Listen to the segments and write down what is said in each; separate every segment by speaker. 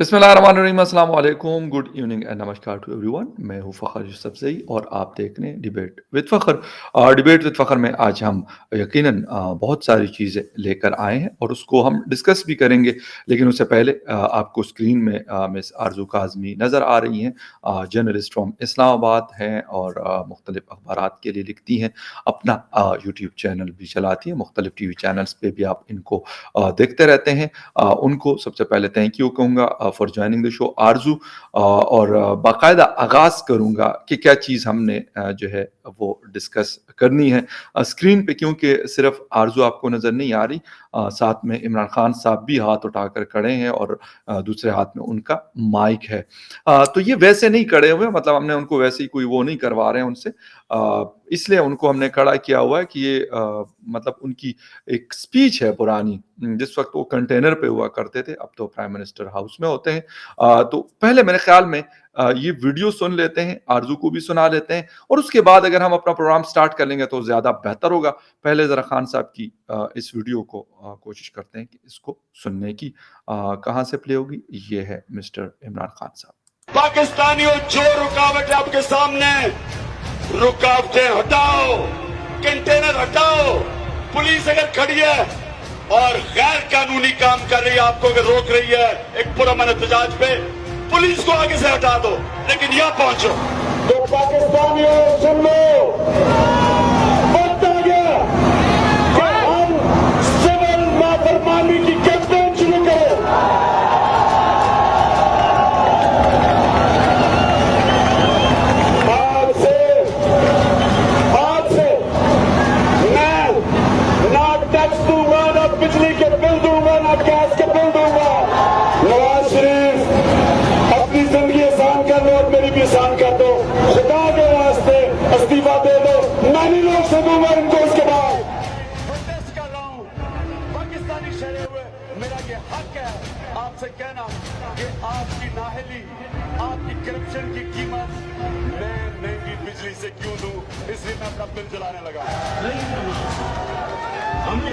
Speaker 1: बिस्मिल्लाहिर्रहमानिर्रहीम, अस्सलाम वालेकुम, गुड इवनिंग एंड नमस्कार टू एवरीवन। मैं हूं फ़खर यूसुफज़ई और आप देख रहे हैं debate with Fakhar. Debate with Fakhar में आज हम यकीनन बहुत सारी चीज़ें लेकर आए हैं और उसको हम डिस्कस भी करेंगे। लेकिन उससे पहले आपको स्क्रीन में मिस आरज़ू काज़मी नज़र आ रही हैं। जर्नलिस्ट फ्रॉम इस्लामाबाद हैं और मुख्तलिफ़ अखबारात के लिए लिखती हैं। अपना यूट्यूब चैनल भी चलाती हैं, मुख्तलिफ़ टीवी चैनल्स पे भी आप इनको देखते रहते हैं। उनको सबसे पहले थैंक यू कहूँगा फॉर जॉइनिंग द शो आरज़ू, और बाकायदा आगाज़ करूँगा कि क्या चीज़ हमने जो है वो डिस्कस करनी है स्क्रीन पे, क्योंकि सिर्फ आरज़ू आपको नज़र नहीं आ रही, साथ में इमरान खान साहब भी हाथ उठाकर खड़े हैं और दूसरे हाथ में उनका माइक है। तो ये वैसे नहीं खड़े हुए, मतलब हमने उनको वैसे ही कोई वो नहीं करवा रहे हैं उनसे, इसलिए उनको हमने खड़ा किया हुआ है कि ये मतलब उनकी एक स्पीच है पुरानी, जिस वक़्त वो कंटेनर पे हुआ करते थे, अब तो प्राइम मिनिस्टर हाउस में होते हैं। तो पहले मेरे ख़्याल में ये वीडियो सुन लेते हैं, आरज़ू को भी सुना लेते हैं और उसके बाद अगर हम अपना प्रोग्राम स्टार्ट कर लेंगे तो ज़्यादा बेहतर होगा। पहले ज़रा खान साहब की इस वीडियो को कोशिश करते हैं कि इसको सुनने की। कहाँ से प्ले होगी? ये है मिस्टर इमरान खान साहब।
Speaker 2: पाकिस्तानियों, जो रुकावट है आपके सामने, रुकावटें हटाओ, कंटेनर हटाओ। पुलिस अगर खड़ी है और गैर कानूनी काम कर रही है, आपको अगर रोक रही है एक पुरअमन एहतजाज पे, पुलिस को आगे से हटा दो, लेकिन यहां पहुंचो। तो पाकिस्तानियों सुन लो, वक्त आ गया कि हम सिविल नाफरमानी की कैंपेन शुरू करें। बिजली के बिल दूंगा, ना गैस के बिल दूंगा। नवाज शरीफ अपनी जिंदगी आसान कर लो और मेरी भी आसान कर दो। खुदा के वास्ते इस्तीफा दे दो, मैं नहीं लोग से दूंगा इनको। इसके बाद प्रोटेस्ट कर रहा हूं, पाकिस्तानी शहरे हुए, मेरा ये हक है आपसे कहना कि आपकी नाहली, आपकी करप्शन की कीमत मैं महंगी बिजली से क्यों दूं, इसलिए मैं अपना बिल जलाने लगा। हमने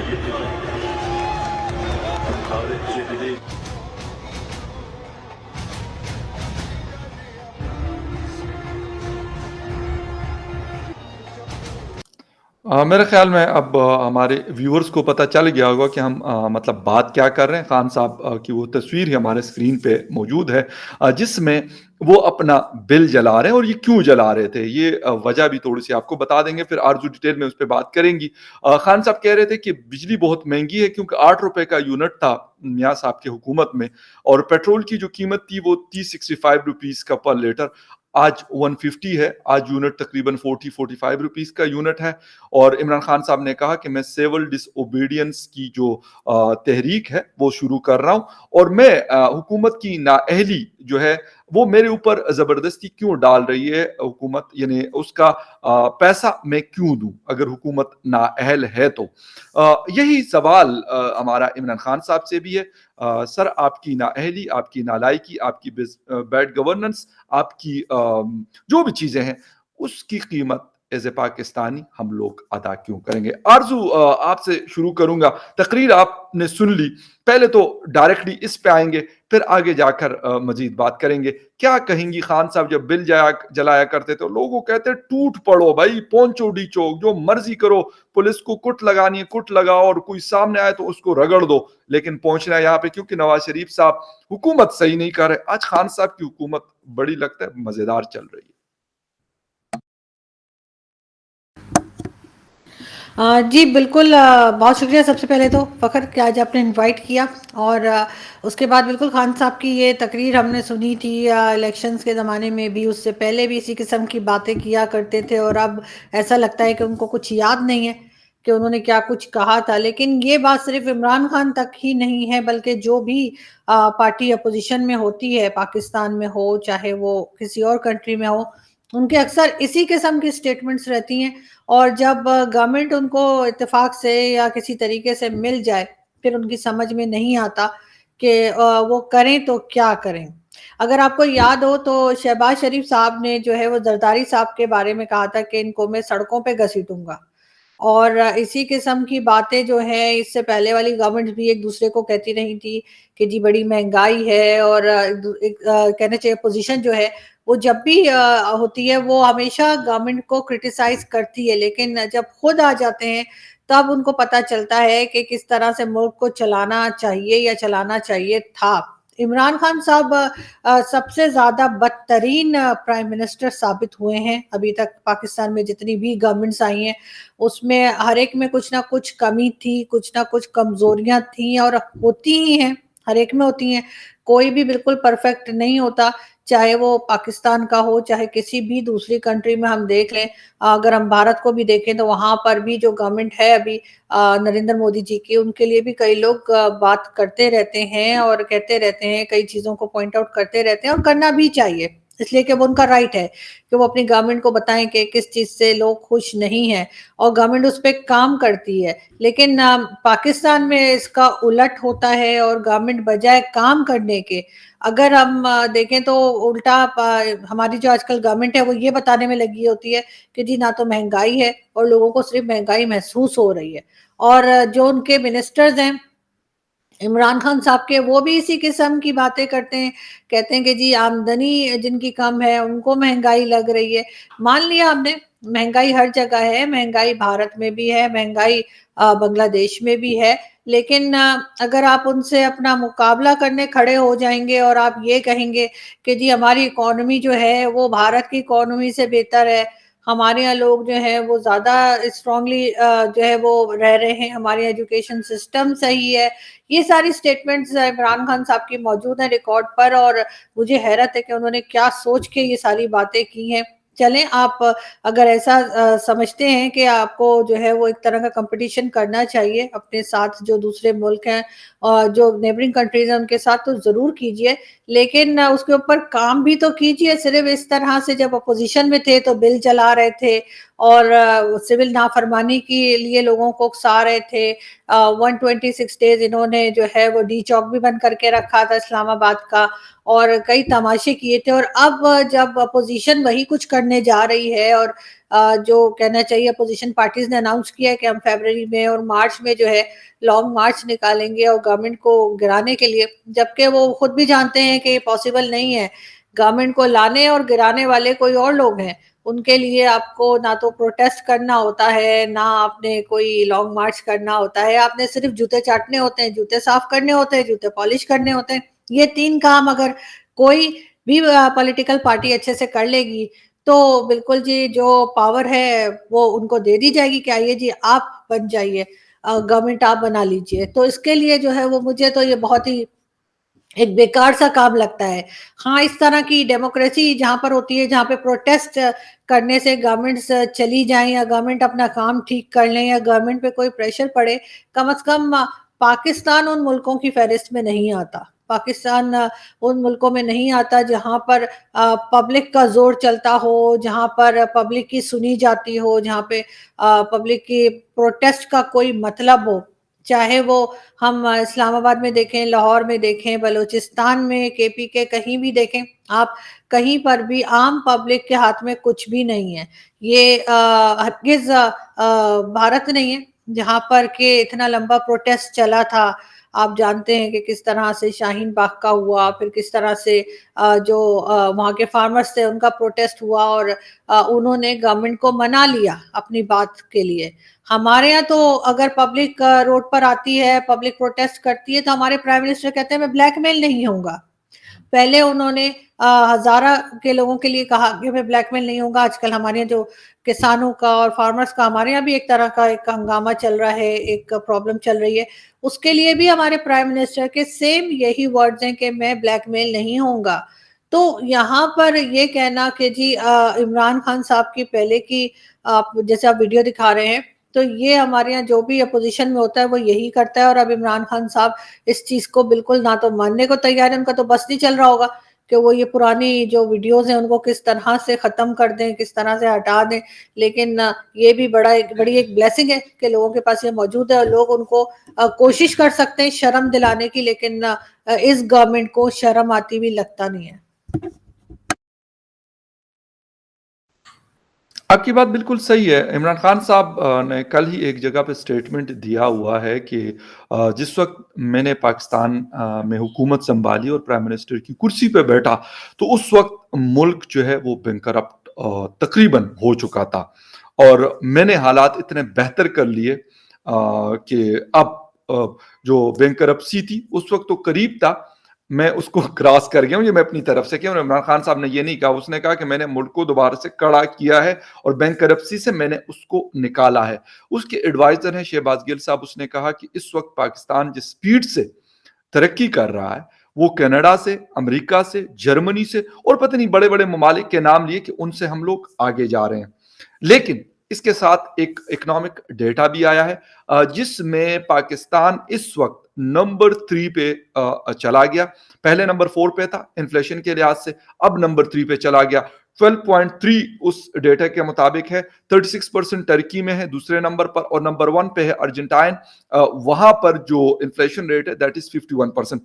Speaker 1: मेरे ख़्याल में अब हमारे व्यूअर्स को पता चल गया होगा कि हम मतलब बात क्या कर रहे हैं। खान साहब की वो तस्वीर ही हमारे स्क्रीन पे मौजूद है, जिसमें वो अपना बिल जला रहे हैं और ये क्यों जला रहे थे, ये वजह भी थोड़ी-सी आपको बता देंगे, फिर आरज़ू डिटेल में उस पे बात करेंगी। खान साहब कह रहे थे कि बिजली बहुत महँगी है क्योंकि ₹8 का यूनिट था मियाँ साहब की हुकूमत में, और पेट्रोल की जो कीमत थी वो थी ₹65 का पर लीटर, आज 150 है। आज यूनिट तकरीबन 40-45 रुपीस का यूनिट है। और इमरान खान साहब ने कहा कि मैं सिविल डिसओबीडियंस की जो तहरीक है वो शुरू कर रहा हूं, और मैं हुकूमत की नाअहली जो है वो मेरे ऊपर जबरदस्ती क्यों डाल रही है हुकूमत, यानी उसका पैसा मैं क्यों दूं अगर हुकूमत नाअहल है तो। यही सवाल हमारा इमरान खान साहब से भी है। सर, आपकी नाअहली, आपकी नालायकी, आपकी बैड गवर्नेंस, आपकी जो भी चीजें हैं, उसकी कीमत एज ए पाकिस्तानी हम लोग अदा क्यों करेंगे? आरजू, आपसे शुरू करूंगा। तकरीर आपने सुन ली, पहले तो डायरेक्टली इस पे आएंगे, फिर आगे जाकर मजीद बात करेंगे। क्या कहेंगी? खान साहब जब बिल जलाया करते थे लोगों कहते टूट पड़ो भाई, पहुंचो डी चौक, जो मर्जी करो, पुलिस को कुट लगानी है कुट लगाओ, और कोई सामने आए तो उसको रगड़ दो, लेकिन पहुंचना है यहाँ पे क्योंकि नवाज शरीफ साहब हुकूमत सही नहीं कर रहे। आज खान साहब की हुकूमत बड़ी लगता है मजेदार चल रही है।
Speaker 3: जी बिल्कुल, बहुत शुक्रिया सबसे पहले तो फ़खर कि आज आपने इनवाइट किया, और उसके बाद बिल्कुल खान साहब की ये तकरीर हमने सुनी थी इलेक्शंस के ज़माने में भी, उससे पहले भी इसी किस्म की बातें किया करते थे, और अब ऐसा लगता है कि उनको कुछ याद नहीं है कि उन्होंने क्या कुछ कहा था। लेकिन ये बात सिर्फ इमरान खान तक ही नहीं है, बल्कि जो भी पार्टी अपोजिशन में होती है, पाकिस्तान में हो चाहे वो किसी और कंट्री में हो, उनके अक्सर इसी किस्म की स्टेटमेंट्स रहती हैं। और जब गवर्नमेंट उनको इत्तेफाक से या किसी तरीके से मिल जाए, फिर उनकी समझ में नहीं आता कि वो करें तो क्या करें। अगर आपको याद हो तो शहबाज शरीफ साहब ने जो है वो जरदारी साहब के बारे में कहा था कि इनको मैं सड़कों पे घसीटूंगा। اور اسی قسم کی باتیں جو ہیں اس سے پہلے والی گورنمنٹ بھی ایک دوسرے کو کہتی رہی تھی کہ جی بڑی مہنگائی ہے، اور کہنا چاہیے پوزیشن جو ہے وہ جب بھی ہوتی ہے وہ ہمیشہ گورنمنٹ کو کرٹیسائز کرتی ہے، لیکن جب خود آ جاتے ہیں تب ان کو پتا چلتا ہے کہ کس طرح سے ملک کو چلانا چاہیے یا چلانا چاہیے تھا۔ عمران خان صاحب سب سے زیادہ بدترین پرائم منسٹر ثابت ہوئے ہیں ابھی تک پاکستان میں جتنی بھی گورنمنٹس آئی ہیں، اس میں ہر ایک میں کچھ نہ کچھ کمی تھی، کچھ نہ کچھ کمزوریاں تھیں اور ہوتی ہی ہیں، ہر ایک میں ہوتی ہیں، کوئی بھی بالکل پرفیکٹ نہیں ہوتا، چاہے وہ پاکستان کا ہو چاہے کسی بھی دوسری کنٹری میں ہم دیکھ لیں۔ اگر ہم بھارت کو بھی دیکھیں تو وہاں پر بھی جو گورنمنٹ ہے ابھی نریندر مودی جی کی، ان کے لیے بھی کئی لوگ بات کرتے رہتے ہیں اور کہتے رہتے ہیں، کئی چیزوں کو پوائنٹ آؤٹ کرتے رہتے ہیں، اور کرنا بھی چاہیے، اس لیے کہ وہ ان کا رائٹ ہے کہ وہ اپنی گورنمنٹ کو بتائیں کہ کس چیز سے لوگ خوش نہیں ہیں، اور گورنمنٹ اس پہ کام کرتی ہے۔ لیکن پاکستان میں اس کا الٹ ہوتا ہے، اور گورنمنٹ بجائے کام کرنے کے، اگر ہم دیکھیں تو الٹا ہماری جو آج کل گورنمنٹ ہے وہ یہ بتانے میں لگی ہوتی ہے کہ جی نہ تو مہنگائی ہے، اور لوگوں کو صرف مہنگائی محسوس ہو رہی ہے، اور جو ان کے منسٹرز ہیں عمران خان صاحب کے، وہ بھی اسی قسم کی باتیں کرتے ہیں، کہتے ہیں کہ جی آمدنی جن کی کم ہے ان کو مہنگائی لگ رہی ہے۔ مان لیا ہم نے مہنگائی ہر جگہ ہے، مہنگائی بھارت میں بھی ہے، مہنگائی بنگلہ دیش میں بھی ہے، لیکن اگر آپ ان سے اپنا مقابلہ کرنے کھڑے ہو جائیں گے اور آپ یہ کہیں گے کہ جی ہماری اکانومی جو ہے وہ بھارت کی اکانومی سے بہتر ہے، ہمارے یہاں لوگ جو ہیں وہ زیادہ اسٹرانگلی جو ہے وہ رہ رہے ہیں، ہماری ایجوکیشن سسٹم صحیح ہے، یہ ساری سٹیٹمنٹس عمران خان صاحب کی موجود ہیں ریکارڈ پر، اور مجھے حیرت ہے کہ انہوں نے کیا سوچ کے یہ ساری باتیں کی ہیں۔ چلیں، آپ اگر ایسا سمجھتے ہیں کہ آپ کو جو ہے وہ ایک طرح کا کمپٹیشن کرنا چاہیے اپنے ساتھ جو دوسرے ملک ہیں اور جو نیبرنگ کنٹریز ہیں ان کے ساتھ، تو ضرور کیجئے، لیکن اس کے اوپر کام بھی تو کیجئے۔ صرف اس طرح سے جب اپوزیشن میں تھے تو بل چلا رہے تھے اور سول نافرمانی کے لیے لوگوں کو اکسا رہے تھے، 126 ڈیز انہوں نے جو ہے وہ ڈی چوک بھی بند کر کے رکھا تھا اسلام آباد کا، اور کئی تماشے کیے تھے، اور اب جب اپوزیشن وہی کچھ کرنے جا رہی ہے، اور جو کہنا چاہیے اپوزیشن پارٹیز نے اناؤنس کیا ہے کہ ہم فیبرری میں اور مارچ میں جو ہے لانگ مارچ نکالیں گے اور گورنمنٹ کو گرانے کے لیے، جبکہ وہ خود بھی جانتے ہیں کہ یہ پاسبل نہیں ہے، گورنمنٹ کو لانے اور گرانے والے کوئی اور لوگ ہیں، ان کے لیے آپ کو نہ تو پروٹیسٹ کرنا ہوتا ہے، نہ آپ نے کوئی لانگ مارچ کرنا ہوتا ہے، آپ نے صرف جوتے چاٹنے ہوتے ہیں، جوتے صاف کرنے ہوتے ہیں، جوتے پالش کرنے ہوتے ہیں۔ یہ تین کام اگر کوئی بھی پولیٹیکل پارٹی اچھے سے کر لے گی تو بالکل جی جو پاور ہے وہ ان کو دے دی جائے گی کہ آئیے جی آپ بن جائیے، گورنمنٹ آپ بنا لیجئے۔ تو اس کے لیے جو ہے وہ مجھے تو یہ بہت ہی ایک بیکار سا کام لگتا ہے۔ ہاں، اس طرح کی ڈیموکریسی جہاں پر ہوتی ہے، جہاں پہ پروٹیسٹ کرنے سے گورنمنٹس چلی جائیں یا گورنمنٹ اپنا کام ٹھیک کر لیں یا گورنمنٹ پہ کوئی پریشر پڑے، کم از کم پاکستان ان ملکوں کی فہرست میں نہیں آتا۔ پاکستان ان ملکوں میں نہیں آتا جہاں پر پبلک کا زور چلتا ہو، جہاں پر پبلک کی سنی جاتی ہو، جہاں پہ پبلک کی پروٹیسٹ کا کوئی مطلب ہو، چاہے وہ ہم اسلام آباد میں دیکھیں، لاہور میں دیکھیں، بلوچستان میں، کے پی کے کہیں بھی دیکھیں، آپ کہیں پر بھی عام پبلک کے ہاتھ میں کچھ بھی نہیں ہے۔ یہ ہرگز بھارت نہیں ہے جہاں پر کہ اتنا لمبا پروٹیسٹ چلا تھا۔ آپ جانتے ہیں کہ کس طرح سے شاہین باغ کا ہوا، پھر کس طرح سے جو وہاں کے فارمرز تھے ان کا پروٹیسٹ ہوا، اور انہوں نے گورنمنٹ کو منا لیا اپنی بات کے لیے۔ ہمارے ہاں تو اگر پبلک روڈ پر آتی ہے، پبلک پروٹیسٹ کرتی ہے، تو ہمارے پرائم منسٹر کہتے ہیں میں بلیک میل نہیں ہوں گا۔ پہلے انہوں نے ہزارہ کے لوگوں کے لیے کہا کہ میں بلیک میل نہیں ہوں گا، آج کل ہمارے جو کسانوں کا اور فارمرز کا ہمارے یہاں بھی ایک طرح کا ایک ہنگامہ چل رہا ہے، ایک پرابلم چل رہی ہے، اس کے لیے بھی ہمارے پرائم منسٹر کے سیم یہی ورڈز ہیں کہ میں بلیک میل نہیں ہوں گا۔ تو یہاں پر یہ کہنا کہ جی عمران خان صاحب کی پہلے کی آپ جیسے آپ ویڈیو دکھا رہے ہیں، تو یہ ہمارے یہاں جو بھی اپوزیشن میں ہوتا ہے وہ یہی کرتا ہے، اور اب عمران خان صاحب اس چیز کو بالکل نہ تو ماننے کو تیار ہے، ان کا تو بس نہیں چل رہا ہوگا کہ وہ یہ پرانی جو ویڈیوز ہیں ان کو کس طرح سے ختم کر دیں، کس طرح سے ہٹا دیں، لیکن یہ بھی بڑی ایک بلیسنگ ہے کہ لوگوں کے پاس یہ موجود ہے، اور لوگ ان کو کوشش کر سکتے ہیں شرم دلانے کی، لیکن اس گورنمنٹ کو شرم آتی بھی لگتا نہیں ہے۔
Speaker 1: आपकी बात बिल्कुल सही है। इमरान खान साहब ने कल ही एक जगह पे स्टेटमेंट दिया हुआ है कि जिस वक़्त मैंने पाकिस्तान में हुकूमत सँभाली और प्राइम मिनिस्टर की कुर्सी पे बैठा, तो उस वक़्त मुल्क जो है वो बैंकरप्ट तक़रीबन हो चुका था और मैंने हालात इतने बेहतर कर लिए कि अब जो बैंकरप्सी थी उस वक़्त तो करीब था, मैं उसको क्रॉस कर गया हूँ, ये मैं अपनी तरफ से किया। इमरान खान साहब ने ये नहीं कहा, उसने कहा कि मैंने मुल्क को दोबारा से खड़ा किया है और बैंकरप्सी से मैंने उसको निकाला है। उसके एडवाइज़र हैं शहबाज गिल साहब, उसने कहा कि इस वक़्त पाकिस्तान जिस स्पीड से तरक्की कर रहा है, वो कनाडा से, अमेरिका से, जर्मनी से और पता नहीं बड़े-बड़े ममालिक के नाम लिए कि उनसे हम लोग आगे जा रहे हैं। लेकिन इसके साथ एक इकोनॉमिक डेटा भी आया है जिसमें पाकिस्तान इस वक़्त नंबर 3 पे चला गया। पहले नंबर 4 पे था इन्फ्लेशन के लिहाज से, अब नंबर 3 पे चला गया। 12.3 उस डेटा के मुताबिक है, 36% टर्की में है दूसरे नंबर पर और नंबर 1 पे है अर्जेंटाइन। वहाँ पर जो इन्फ्लेशन रेट है दैट इज़ 51%।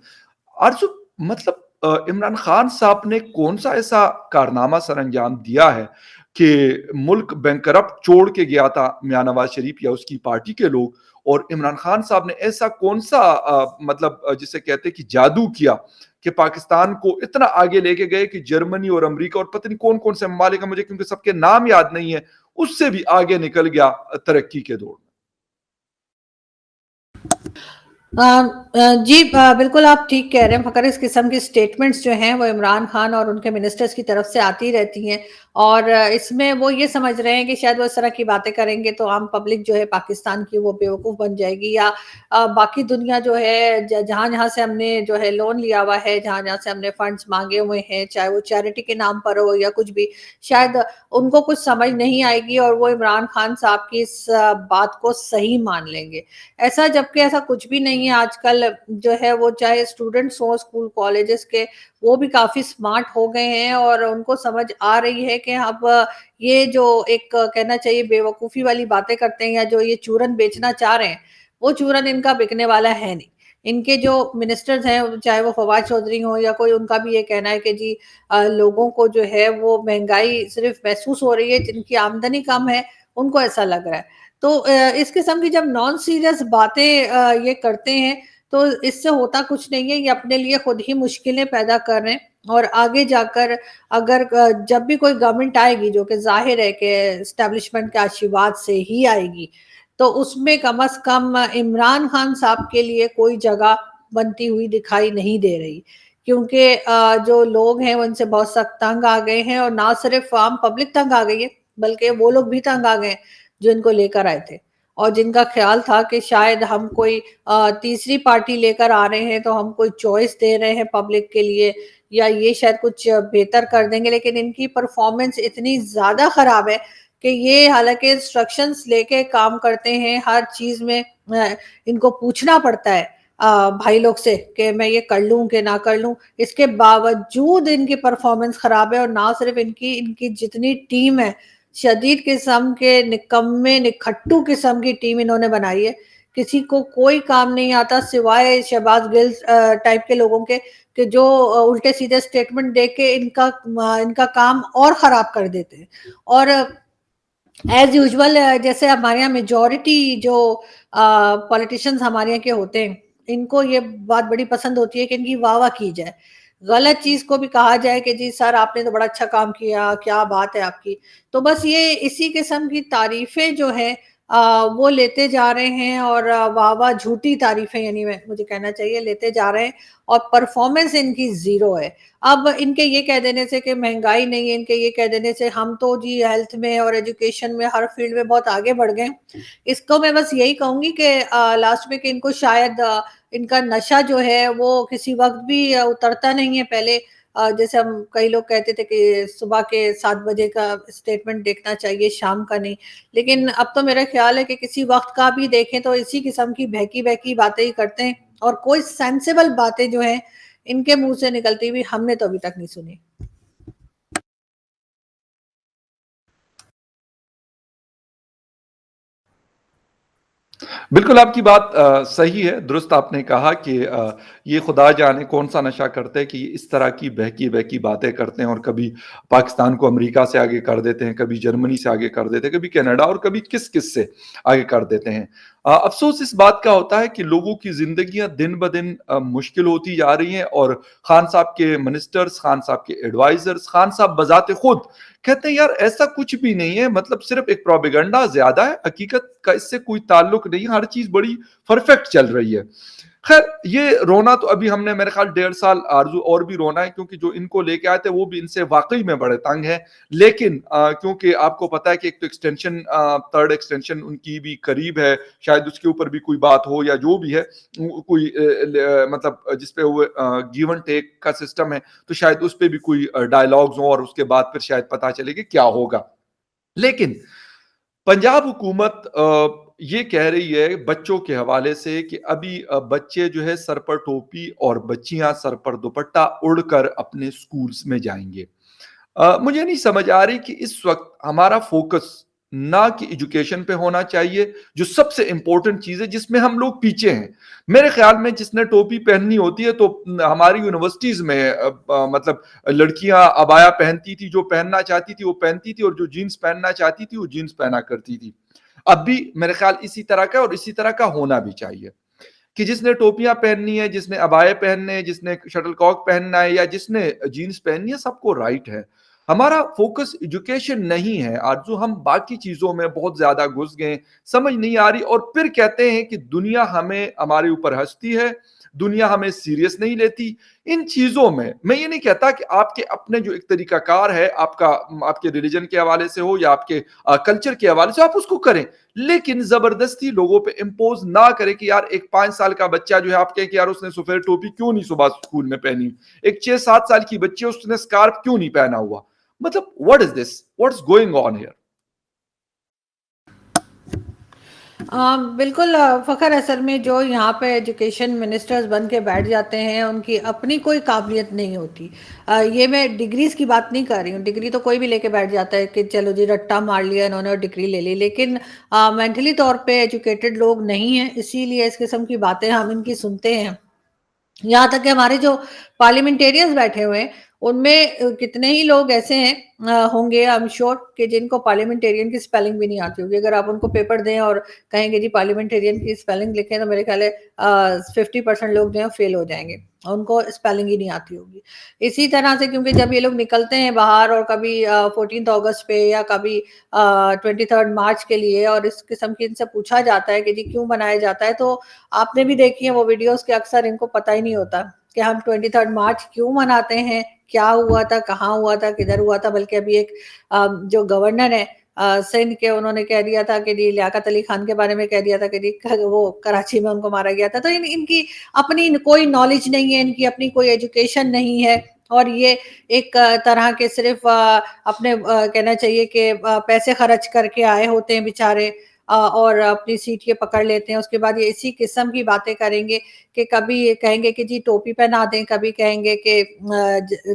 Speaker 1: आरज़ू मतलब इमरान खान साहब ने कौन-सा ऐसा कारनामा सरअंजाम दिया है कि मुल्क बैंकरप्ट छोड़ के गया था मियां नवाज शरीफ या उसकी पार्टी के लोग और इमरान खान साहब ने ऐसा कौन सा मतलब जिसे कहते हैं कि जादू किया कि पाकिस्तान को इतना आगे लेके गए कि जर्मनी और अमेरिका और पता नहीं कौन कौन से ममालिक है मुझे क्योंकि सबके नाम याद नहीं है उससे भी आगे निकल गया तरक्की के दौर में।
Speaker 3: जी बिल्कुल आप ठीक कह रहे हैं मगर इस किस्म की स्टेटमेंट्स जो हैं वो इमरान खान और उनके मिनिस्टर्स की तरफ से आती रहती हैं और इसमें वो ये समझ रहे हैं कि शायद वो इस तरह की बातें करेंगे तो आम पब्लिक जो है पाकिस्तान की वो बेवकूफ़ बन जाएगी या बाकी दुनिया जो है जहाँ जहाँ से हमने जो है लोन लिया हुआ है जहाँ जहाँ से हमने फंड्स मांगे हुए हैं चाहे वो चैरिटी के नाम पर हो या कुछ भी शायद उनको कुछ समझ नहीं आएगी और वो इमरान खान साहब की इस बात को सही मान लेंगे। ऐसा जबकि ऐसा कुछ भी नहीं है आजकल जो है वो चाहे स्टूडेंट्स हो स्कूल कॉलेजेस के वो भी काफ़ी स्मार्ट हो गए हैं और उनको समझ आ रही है कि अब ये जो एक कहना चाहिए बेवकूफ़ी वाली बातें करते हैं या जो ये चूरन बेचना चाह रहे हैं, वो चूरन इनका बिकने वाला है नहीं। इनके जो मिनिस्टर्स हैं चाहे वो फवाद चौधरी हों या कोई उनका भी ये कहना है कि जी लोगों को जो है वो महँगाई सिर्फ़ महसूस हो रही है जिनकी आमदनी कम है, उनको ऐसा लग रहा है। तो इस किस्म की जब नॉन सीरियस बातें ये करते हैं तो इससे होता कुछ नहीं है, ये अपने लिए खुद ही मुश्किलें पैदा कर रहे हैं और आगे जाकर अगर जब भी कोई गवर्नमेंट आएगी जो कि ज़ाहिर है कि एस्टेब्लिशमेंट के आशीर्वाद से ही आएगी, तो उसमें कम से कम इमरान खान साहब के लिए कोई जगह बनती हुई दिखाई नहीं दे रही। क्योंकि जो लोग हैं वो इनसे बहुत सख्त तंग आ गए हैं और ना सिर्फ़ आम पब्लिक तंग आ गई है, बल्कि वो लोग भी तंग आ गए हैं जो इनको लेकर आए थे और जिनका ख्याल था कि शायद हम कोई तीसरी पार्टी लेकर आ रहे हैं तो हम कोई चॉइस दे रहे हैं पब्लिक के लिए या ये शायद कुछ बेहतर कर देंगे लेकिन इनकी परफॉर्मेंस इतनी ज़्यादा ख़राब है कि ये हालांकि इंस्ट्रक्शंस लेके काम करते हैं हर चीज़ में इनको पूछना पड़ता है भाई लोग से कि मैं ये कर लूँ कि ना कर लूँ इसके बावजूद इनकी परफॉर्मेंस ख़राब है और ना सिर्फ इनकी इनकी जितनी टीम है शदीद किस्म के निकम्मे निखट्टू किस्म की टीम इन्होंने बनाई है। किसी को कोई काम नहीं आता सिवाय शहबाज गिल टाइप के लोगों के कि जो उल्टे-सीधे स्टेटमेंट दे के इनका काम और ख़राब कर देते हैं। और एज़ यूजुअल जैसे हमारे यहाँ मेजॉरिटी जो पॉलिटिशियंस हमारे यहाँ के होते हैं, इनको ये बात बड़ी पसंद होती है कि इनकी वाह-वाह की जाए। गलत चीज़ को भी कहा जाए कि जी सर आपने तो बड़ा अच्छा काम किया, क्या बात है आपकी। तो बस ये इसी किस्म की तारीफ़ें जो हैं वो लेते जा रहे हैं और वाह-वाह झूठी तारीफ़ें यानी मैं मुझे कहना चाहिए लेते जा रहे हैं और परफ़ॉर्मेंस इनकी ज़ीरो है। अब इनके ये कह देने से कि महँगाई नहीं है, इनके ये कह देने से हम तो जी हेल्थ में और एजुकेशन में हर फ़ील्ड में बहुत आगे बढ़ गए। इसको मैं बस यही कहूँगी कि लास्ट में कि इनको शायद इनका नशा जो है वो किसी वक़्त भी उतरता नहीं है। पहले जैसे हम कई लोग कहते थे कि सुबह के 7 बजे का स्टेटमेंट देखना चाहिए, शाम का नहीं। लेकिन अब तो मेरा ख़्याल है कि किसी वक़्त का भी देखें तो इसी किस्म की बहकी-बहकी बातें ही करते हैं और कोई सेंसिबल बातें जो हैं इनके मुँह से निकलती हुई हमने तो अभी तक नहीं सुनी।
Speaker 1: बिल्कुल आपकी बात सही है, दुरुस्त आपने कहा कि ये खुदा जाने कौन-सा नशा करते हैं कि इस तरह की बहकी-बहकी बातें करते हैं और कभी पाकिस्तान को अमेरिका से आगे कर देते हैं, कभी जर्मनी से आगे कर देते हैं, कभी कनाडा और कभी किस-किस से आगे कर देते हैं। अफ़सोस इस बात का होता है कि लोगों की ज़िंदगियाँ दिन-ब-दिन मुश्किल होती जा रही हैं और खान साहब के मिनिस्टर्स, खान साहब के एडवाइज़र्स, खान साहब बज़ाते खुद कहते हैं यार ऐसा कुछ भी नहीं है, मतलब सिर्फ एक प्रोपेगेंडा ज़्यादा है, हकीकत का इससे कोई ताल्लुक नहीं है, हर चीज़ बड़ी परफेक्ट चल रही है। खैर ये रोना तो अभी हमने मेरे ख्याल 1.5 साल आरज़ू और भी रोना है क्योंकि जो इनको लेके आए थे वो भी इनसे वाक़ई में बड़े तंग हैं। लेकिन क्योंकि आपको पता है कि एक तो एक्सटेंशन 3rd एक्सटेंशन उनकी भी करीब है, शायद उसके ऊपर भी कोई बात हो या जो भी है कोई मतलब जिस पे वो गिव एंड टेक का सिस्टम है, तो शायद उस पे भी कोई डायलॉग्स हों और उसके बाद फिर शायद पता चले कि क्या होगा। लेकिन पंजाब हुकूमत ये कह रही है बच्चों के हवाले से कि अभी बच्चे जो है सर पर टोपी और बच्चियां सर पर दुपट्टा उड़कर अपने स्कूल्स में जाएंगे। मुझे नहीं समझ आ रही कि इस वक्त हमारा फोकस ना कि एजुकेशन पे होना चाहिए जो सबसे इंपॉर्टेंट चीज है जिसमें हम लोग पीछे हैं। मेरे ख्याल में जिसने टोपी पहननी होती है तो हमारी यूनिवर्सिटीज में मतलब लड़कियां अबाया पहनती थी, जो पहनना चाहती थी वो पहनती थी और जो जीन्स पहनना चाहती थी वो जीन्स पहना करती थी। अब भी मेरे ख्याल इसी तरह का और इसी तरह का होना भी चाहिए कि जिसने टोपियां पहननी है, जिसने अबाए पहनने हैं, जिसने शटलकॉक पहनना है या जिसने जीन्स पहननी है, सबको राइट है। हमारा फोकस एजुकेशन नहीं है आरजू, हम बाकी चीजों में बहुत ज्यादा घुस गए, समझ नहीं आ रही और फिर कहते हैं कि दुनिया हमें हमारे ऊपर हंसती है, दुनिया हमें सीरियस नहीं लेती। इन चीजों में मैं ये नहीं कहता कि आपके अपने जो एक तरीकाकार है आपका, आपके रिलीजन के हवाले से हो या आपके कल्चर के हवाले से, आप उसको करें, लेकिन जबरदस्ती लोगों पे इम्पोज ना करे कि यार एक 5 साल का बच्चा जो है आप कहें कि यार उसने सफेद टोपी क्यों नहीं सुबह स्कूल में पहनी, एक 6-7 साल की बच्ची उसने स्कार्फ क्यों नहीं पहना हुआ। मतलब what is this, what's going on here.
Speaker 3: बिल्कुल फ़खर असल में जो यहाँ पे एजुकेशन मिनिस्टर्स बन के बैठ जाते हैं उनकी अपनी कोई काबिलियत नहीं होती। ये मैं डिग्रीज़ की बात नहीं कर रही हूँ, डिग्री तो कोई भी लेके बैठ जाता है कि चलो जी रट्टा मार लिया इन्होंने और डिग्री ले ली, लेकिन मेंटली तौर पे एजुकेटेड लोग नहीं हैं, इसीलिए इस किस्म की बातें हम इनकी सुनते हैं। यहाँ तक कि हमारे जो पार्लियामेंटेरियंस बैठे हुए हैं, उनमें कितने ही लोग ऐसे हैं होंगे आई एम श्योर कि जिनको पार्लियामेंटेरियन की स्पेलिंग भी नहीं आती होगी। अगर आप उनको पेपर दें और कहेंगे जी पार्लियामेंटेरियन की स्पेलिंग लिखें तो मेरे ख्याल है 50% लोग जो हैं फेल हो जाएंगे, उनको स्पेलिंग ही नहीं आती होगी। इसी तरह से क्योंकि जब ये लोग निकलते हैं बाहर और कभी 14 अगस्त पे या कभी 23 मार्च के लिए और इस किस्म की इनसे पूछा जाता है कि जी क्यों मनाया जाता है, तो आपने भी देखी है वो वीडियोस के अक्सर इनको पता ही नहीं होता कि हम 23 मार्च क्यों मनाते हैं, क्या हुआ था, कहाँ हुआ था, किधर हुआ था। बल्कि अभी एक जो गवर्नर है सिंध के, उन्होंने कह दिया था कि जी लियाकत अली खान के बारे में कह दिया था कि जी वो कराची में उनको मारा गया था। तो इनकी अपनी कोई नॉलेज नहीं है, इनकी अपनी कोई एजुकेशन नहीं है और ये एक तरह के सिर्फ अपने कहना चाहिए कि पैसे खर्च करके आए होते हैं बेचारे और अपनी सीट ये पकड़ लेते हैं। उसके बाद ये इसी किस्म की बातें करेंगे कि कभी ये कहेंगे कि जी टोपी पहना दें, कभी कहेंगे कि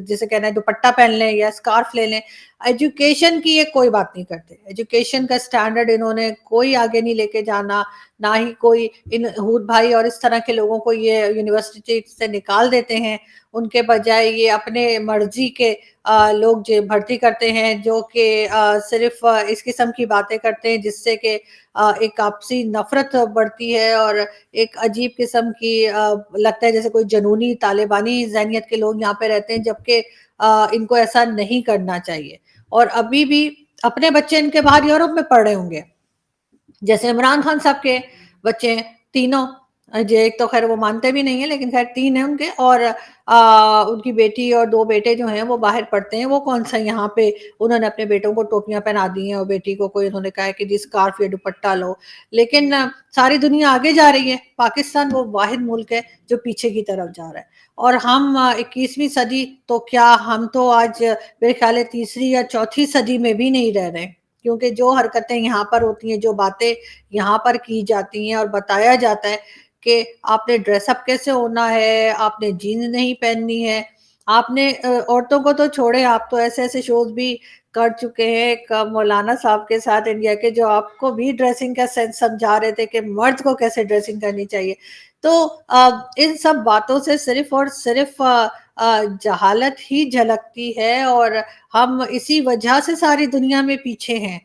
Speaker 3: जिसे कहना है दुपट्टा पहन लें या स्कार्फ ले लें। एजुकेशन की ये कोई बात नहीं करते। एजुकेशन का स्टैंडर्ड इन्होंने कोई आगे नहीं लेके जाना, ना ही कोई इन हूद भाई और इस तरह के लोगों को ये यूनिवर्सिटी से निकाल देते हैं। उनके बजाय ये अपने मर्जी के लोग जो भर्ती करते हैं जो कि सिर्फ इस किस्म की बातें करते हैं जिससे कि एक आपसी नफरत बढ़ती है और एक अजीब किस्म की लगता है जैसे कोई जनूनी तालिबानी ज़हनियत के लोग यहाँ पे रहते हैं, जबकि इनको ऐसा नहीं करना चाहिए। और अभी भी अपने बच्चे इनके बाहर यूरोप में पढ़ रहे होंगे, जैसे इमरान खान साहब के बच्चे हैं तीनों, एक तो खैर वो मानते भी नहीं है लेकिन खैर 3 हैं उनके और उनकी बेटी और 2 बेटे जो हैं वो बाहर पढ़ते हैं। वो कौन-सा यहाँ पे उन्होंने अपने बेटों को टोपियाँ पहना दी हैं और बेटी को कोई उन्होंने कहा है कि जी स्कार्फ या दुपट्टा लो। लेकिन सारी दुनिया आगे जा रही है, पाकिस्तान वो वाहिद मुल्क है जो पीछे की तरफ जा रहा है और हम 21वीं सदी तो क्या, हम तो आज मेरे ख्याल है तीसरी या चौथी सदी में भी नहीं रह रहे हैं। क्योंकि जो हरकतें यहाँ पर होती हैं, जो बातें यहाँ पर की जाती हैं और बताया जाता है कि आपने ड्रेसअप कैसे होना है, आपने जीन्स नहीं पहननी है, آپ نے عورتوں کو تو چھوڑے، آپ تو ایسے ایسے شوز بھی کر چکے ہیں ایک مولانا صاحب کے ساتھ انڈیا کے، جو آپ کو بھی ڈریسنگ کا سینس سمجھا رہے تھے کہ مرد کو کیسے ڈریسنگ کرنی چاہیے. تو ان سب باتوں سے صرف اور صرف جہالت ہی جھلکتی ہے، اور ہم اسی وجہ سے ساری دنیا میں پیچھے ہیں.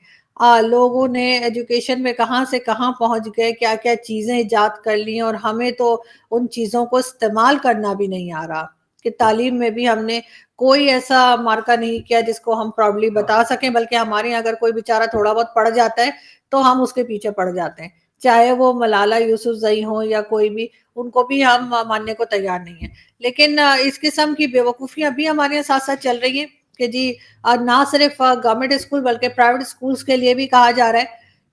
Speaker 3: لوگوں نے ایجوکیشن میں کہاں سے کہاں پہنچ گئے، کیا کیا چیزیں ایجاد کر لی ہیں، اور ہمیں تو ان چیزوں کو استعمال کرنا بھی نہیں آ رہا. کہ تعلیم میں بھی ہم نے کوئی ایسا مارکا نہیں کیا جس کو ہم پراؤڈلی بتا سکیں، بلکہ ہمارے یہاں اگر کوئی بیچارہ تھوڑا بہت پڑھ جاتا ہے تو ہم اس کے پیچھے پڑ جاتے ہیں، چاہے وہ ملالہ یوسفزئی ہوں یا کوئی بھی، ان کو بھی ہم ماننے کو تیار نہیں ہیں. لیکن اس قسم کی بے وقوفیاں بھی ہمارے یہاں ساتھ ساتھ چل رہی ہیں کہ جی نہ صرف گورنمنٹ اسکول بلکہ پرائیویٹ اسکولز کے لیے بھی کہا جا رہا ہے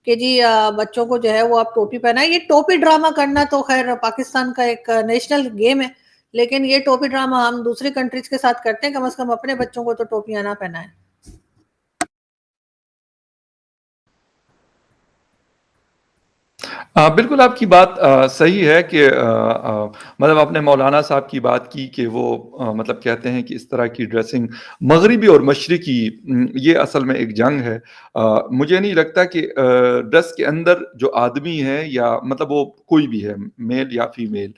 Speaker 3: کہ جی بچوں کو جو ہے وہ آپ ٹوپی پہنائیں. یہ ٹوپی ڈرامہ کرنا تو خیر پاکستان کا ایک نیشنل گیم ہے، لیکن یہ ٹوپی ڈرامہ ہم دوسری کنٹریز کے ساتھ کرتے ہیں، کم از کم اپنے بچوں کو تو ٹوپیاں نہ پہنائیں.
Speaker 1: بالکل آپ کی بات صحیح ہے کہ مطلب آپ نے مولانا صاحب کی بات کی کہ وہ مطلب کہتے ہیں کہ اس طرح کی ڈریسنگ مغربی اور مشرقی یہ اصل میں ایک جنگ ہے. مجھے نہیں لگتا کہ ڈریس کے اندر جو آدمی ہے یا مطلب وہ کوئی بھی ہے میل یا فیمیل،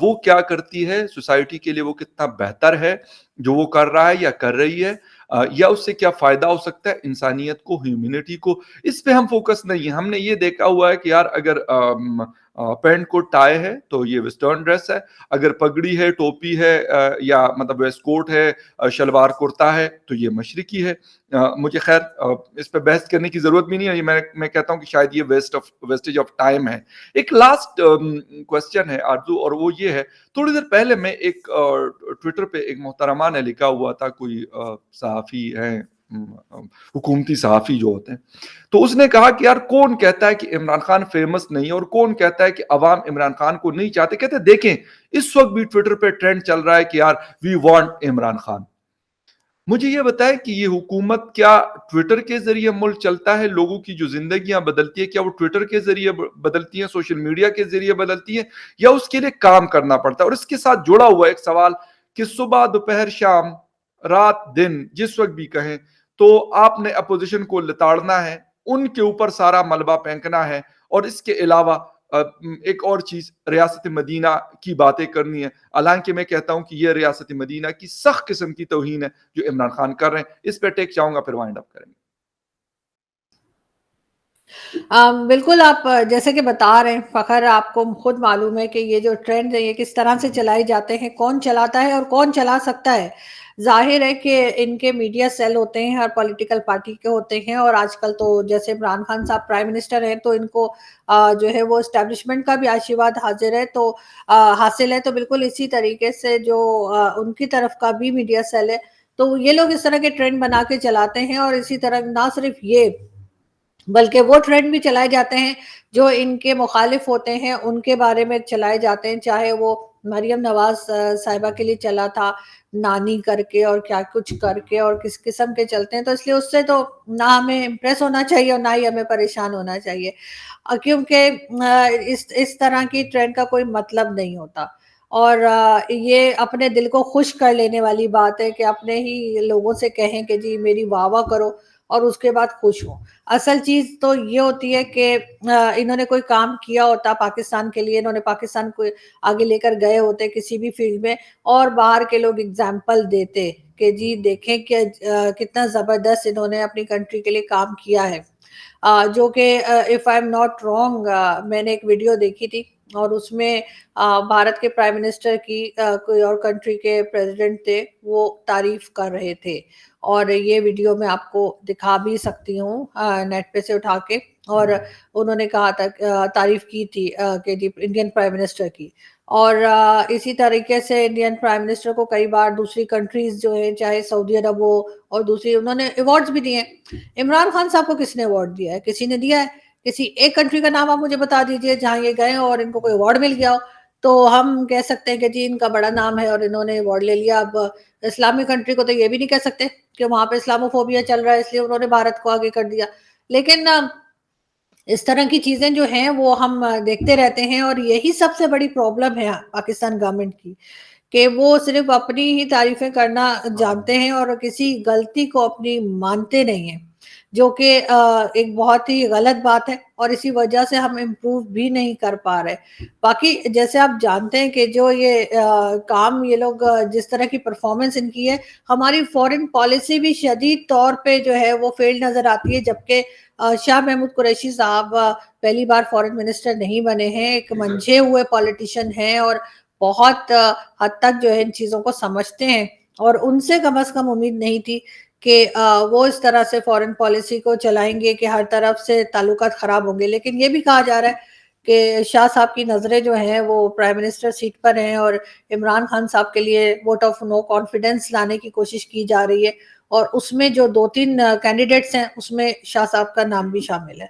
Speaker 1: وہ کیا کرتی ہے سوسائٹی کے لیے، وہ کتنا بہتر ہے جو وہ کر رہا ہے یا کر رہی ہے، یا اس سے کیا فائدہ ہو سکتا ہے انسانیت کو، ہیومینٹی کو، اس پہ ہم فوکس نہیں ہے. ہم نے یہ دیکھا ہوا ہے کہ یار اگر پینٹ کو ٹائی ہے تو یہ ویسٹرن ڈریس ہے، اگر پگڑی ہے، ٹوپی ہے، یا مطلب ویسٹ کوٹ ہے، شلوار کرتا ہے تو یہ مشرقی ہے. مجھے خیر اس پہ بحث کرنے کی ضرورت بھی نہیں ہے. میں کہتا ہوں کہ شاید یہ ویسٹیج آف ٹائم ہے. ایک لاسٹ کوسچن ہے آرزو، اور وہ یہ ہے، تھوڑی دیر پہلے میں ایک ٹویٹر پہ ایک محترمہ نے لکھا ہوا تھا، کوئی صحافی ہیں، حکومتی صحافی جو ہوتے ہیں، تو اس نے کہا کہ یار کون کہتا ہے کہ عمران خان فیمس نہیں ہے، اور کون کہتا ہے کہ عوام عمران خان کو نہیں چاہتے. کہتے دیکھیں اس وقت بھی ٹویٹر پہ ٹرینڈ چل رہا ہے کہ یار وی وانٹ عمران خان. مجھے یہ بتائیں کہ یہ حکومت کیا ٹویٹر کے ذریعے ملک چلتا ہے، لوگوں کی جو زندگیاں بدلتی ہے کیا وہ ٹویٹر کے ذریعے بدلتی ہیں، سوشل میڈیا کے ذریعے بدلتی ہیں، یا اس کے لیے کام کرنا پڑتا ہے؟ اور اس کے ساتھ جڑا ہوا ایک سوال کہ صبح دوپہر شام رات دن جس وقت بھی کہیں تو آپ نے اپوزیشن کو لتاڑنا ہے، ان کے اوپر سارا ملبہ پھینکنا ہے، اور اس کے علاوہ ایک اور چیز ریاست مدینہ کی باتیں کرنی ہے. حالانکہ میں کہتا ہوں کہ یہ ریاست مدینہ کی سخت قسم کی توہین ہے جو عمران خان کر رہے ہیں. اس پہ ٹیک چاہوں گا، پھر وائنڈ اپ کریں گے.
Speaker 3: بالکل آپ جیسے کہ بتا رہے ہیں فخر، آپ کو خود معلوم ہے کہ یہ جو ٹرینڈ ہے یہ کس طرح سے چلائے جاتے ہیں، کون چلاتا ہے اور کون چلا سکتا ہے. ظاہر ہے کہ ان کے میڈیا سیل ہوتے ہیں، ہر پولیٹیکل پارٹی کے ہوتے ہیں، اور آج کل تو جیسے عمران خان صاحب پرائم منسٹر ہیں تو ان کو جو ہے وہ اسٹیبلشمنٹ کا بھی آشیواد حاصل ہے، تو بالکل اسی طریقے سے جو ان کی طرف کا بھی میڈیا سیل ہے، تو یہ لوگ اس طرح کے ٹرینڈ بنا کے چلاتے ہیں. اور اسی طرح نہ صرف یہ بلکہ وہ ٹرینڈ بھی چلائے جاتے ہیں جو ان کے مخالف ہوتے ہیں ان کے بارے میں چلائے جاتے ہیں، چاہے وہ مریم نواز صاحبہ کے لیے چلا تھا نانی کر کے اور کیا کچھ کر کے اور کس قسم کے چلتے ہیں. تو اس لیے اس سے تو نہ ہمیں امپریس ہونا چاہیے اور نہ ہی ہمیں پریشان ہونا چاہیے، کیونکہ اس طرح کی ٹرینڈ کا کوئی مطلب نہیں ہوتا. اور یہ اپنے دل کو خوش کر لینے والی بات ہے کہ اپنے ہی لوگوں سے کہیں کہ جی میری واہ واہ کرو اور اس کے بعد خوش ہو. اصل چیز تو یہ ہوتی ہے کہ انہوں نے کوئی کام کیا ہوتا پاکستان کے لیے، انہوں نے پاکستان کو آگے لے کر گئے ہوتے کسی بھی فیلڈ میں، اور باہر کے لوگ اگزامپل دیتے کہ جی دیکھیں کہ کتنا زبردست انہوں نے اپنی کنٹری کے لیے کام کیا ہے. جو کہ if I am not wrong, میں نے ایک ویڈیو دیکھی تھی اور اس میں بھارت کے پرائم منسٹر کی کوئی اور کنٹری کے پریزیڈنٹ تھے، وہ تعریف کر رہے تھے، اور یہ ویڈیو میں آپ کو دکھا بھی سکتی ہوں نیٹ پہ سے اٹھا کے. اور انہوں نے کہا تھا، تعریف کی تھی کہ جی انڈین پرائم منسٹر کی. اور اسی طریقے سے انڈین پرائم منسٹر کو کئی بار دوسری کنٹریز جو ہیں، چاہے سعودی عرب ہو اور دوسری، انہوں نے ایوارڈز بھی دیے ہیں. عمران خان صاحب کو کس نے ایوارڈ دیا ہے؟ کسی نے دیا ہے؟ کسی ایک کنٹری کا نام آپ مجھے بتا دیجئے جہاں یہ گئے اور ان کو کوئی ایوارڈ مل گیا ہو تو ہم کہہ سکتے ہیں کہ جی ان کا بڑا نام ہے اور انہوں نے ایوارڈ لے لیا. اب اسلامی کنٹری کو تو یہ بھی نہیں کہہ سکتے کہ وہاں پہ اسلاموفوبیا چل رہا ہے اس لیے انہوں نے بھارت کو آگے کر دیا. لیکن اس طرح کی چیزیں جو ہیں وہ ہم دیکھتے رہتے ہیں، اور یہی سب سے بڑی پرابلم ہے پاکستان گورنمنٹ کی کہ وہ صرف اپنی ہی تعریفیں کرنا جانتے ہیں اور کسی غلطی کو اپنی مانتے نہیں ہیں، جو کہ ایک بہت ہی غلط بات ہے اور اسی وجہ سے ہم امپروو بھی نہیں کر پا رہے۔ باقی جیسے آپ جانتے ہیں کہ جو یہ کام یہ لوگ جس طرح کی پرفارمنس ان کی ہے، ہماری فورن پالیسی بھی شدید طور پہ جو ہے وہ فیل نظر آتی ہے، جبکہ شاہ محمود قریشی صاحب پہلی بار فورن منسٹر نہیں بنے ہیں، ایک منجھے ہوئے پولیٹیشین ہیں اور بہت حد تک جو ہے ان چیزوں کو سمجھتے ہیں، اور ان سے کم از کم امید نہیں تھی کہ وہ اس طرح سے فورن پالیسی کو چلائیں گے کہ ہر طرف سے تعلقات خراب ہوں گے۔ لیکن یہ بھی کہا جا رہا ہے کہ شاہ صاحب کی نظریں جو ہیں وہ پرائم منسٹر سیٹ پر ہیں اور عمران خان صاحب کے لیے ووٹ آف نو کانفیڈنس لانے کی کوشش کی جا رہی ہے، اور اس میں جو 2-3 کینڈیڈیٹس ہیں اس میں شاہ صاحب کا نام بھی شامل ہے۔